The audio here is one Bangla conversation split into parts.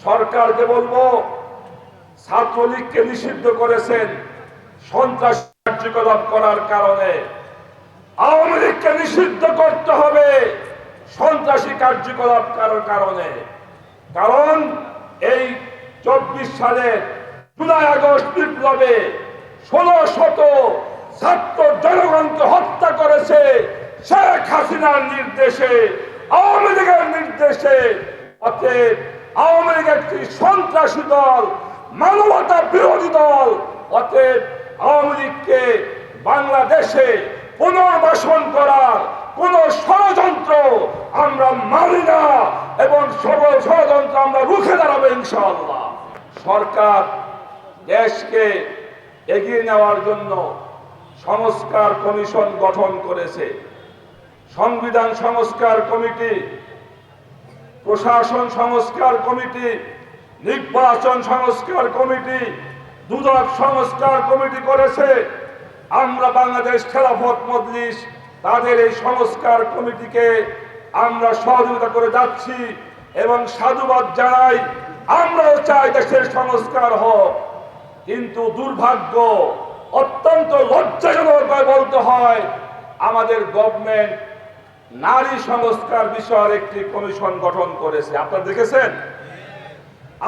সরকারকে বলবো, ছাত্রলীগকে নিষিদ্ধ করেছেন সন্ত্রাসী কার্যকলাপ করার কারণে, আওয়ামী লীগকে নিষিদ্ধ করতে হবে সন্ত্রাসী কার্যকলাপ করার কারণে। কারণ এই 24 সালের জুলাই আগস্ট বিপ্লবে 1600 ছাত্র জনগণকে হত্যা করেছে শেখ হাসিনার নির্দেশে, আওয়ামী লীগের নির্দেশে। অতএব আওয়ামী লীগ একটি সন্ত্রাসী দল, মানবতা বিরোধী দল। অতএব আওয়ামী লীগকে বাংলাদেশে পুনর্বাসন করার কোন ষড়যন্ত্র আমরা মানি না এবং সকল ষড়যন্ত্র আমরা রুখে দাঁড়াবো ইনশাআল্লাহ। সরকার দেশকে এগিয়ে নেওয়ার জন্য সংস্কার কমিশন গঠন করেছে। সংবিধান সংস্কার কমিটি, প্রশাসন সংস্কার কমিটি, নির্বাচন সংস্কার কমিটি, দুদক সংস্কার কমিটি করেছে। আমরা বাংলাদেশ খেলাফত মজলিস তাদের এই সংস্কার কমিটিকে আমরা সহযোগিতা করে যাচ্ছি এবং সাধুবাদ জানাই। আমরাও চাই দেশের সংস্কার হোক, কিন্তু দুর্ভাগ্য, অত্যন্ত লজ্জাজনক বলতে হয়, আমাদের গভর্নমেন্ট নারী সংস্কার বিষয়ের একটি কমিশন গঠন করেছে। আপনারা দেখেছেন?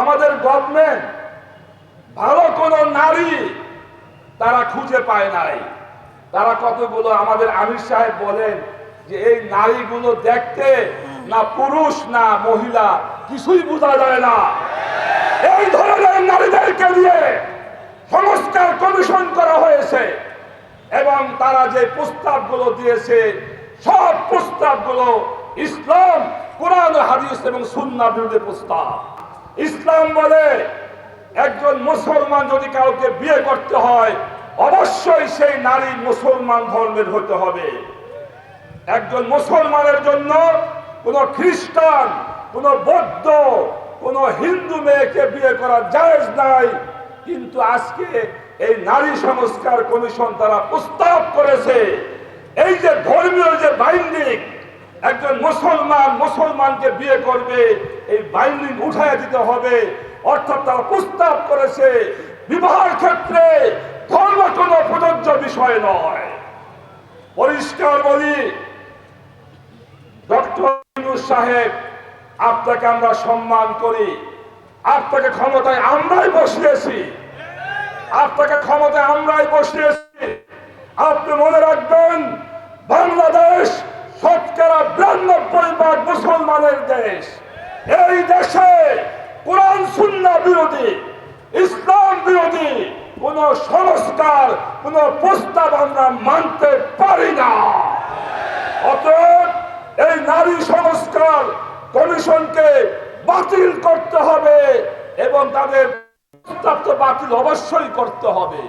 আমাদের গভর্নমেন্ট ভালো কোন নারী তারা খুঁজে পায় নাই। তারা কতগুলো, আমাদের আমির সাহেব বলেন যে এই নারীগুলো দেখতে না পুরুষ না মহিলা, কিছুই বোঝা যায় না। এই ধরনের নারীদেরকে দিয়ে সংস্কার কমিশন করা হয়েছে এবং তারা যে প্রস্তাবগুলো দিয়েছে সব প্রস্তাবগুলো ইসলাম, কোরআন, হাদিস এবং সুন্নাহ বিরোধী প্রস্তাব। ইসলাম বলে একজন মুসলমান যদি কাউকে বিয়ে করতে হয় অবশ্যই সেই নারী মুসলমান ধর্মের হতে হবে। একজন মুসলমানের জন্য কোন খ্রিস্টান, কোন বৌদ্ধ, কোন হিন্দু মেয়েকে বিয়ে করা জায়েজ নাই। কিন্তু আজকে এই নারী সংস্কার কমিশন তারা প্রস্তাব করেছে এই যে ধর্মীয় যে বাইন্ডিং, একজন মুসলমান মুসলমানকে বিয়ে করবে, এই বাইন্ডিং উঠায় দিতে হবে। অর্থাৎ তারা প্রস্তাব করেছে বিবাহের ক্ষেত্রে ধর্ম কোনো প্রযোজ্য বিষয় নয়। পরিষ্কার বলি, ডক্টর ইউনূস সাহেব, আপনাকে আমরা সম্মান করি, আপনাকে ক্ষমতায় আমরাই বসিয়েছি, আপনাকে ক্ষমতায় আমরাই বসিয়েছি। আপনি মনে রাখবেন, বাংলাদেশ শতকরা 92% মুসলমানের দেশ। এই দেশে কোরআন সুন্নাহ বিরোধী, ইসলাম বিরোধী কোন সংস্কার, কোন প্রস্তাব আমরা মানতে পারি না। অতএব এই নারী সংস্কার কমিশনকে বাতিল করতে হবে এবং তাদের প্রস্তাব তো বাতিল অবশ্যই করতে হবে।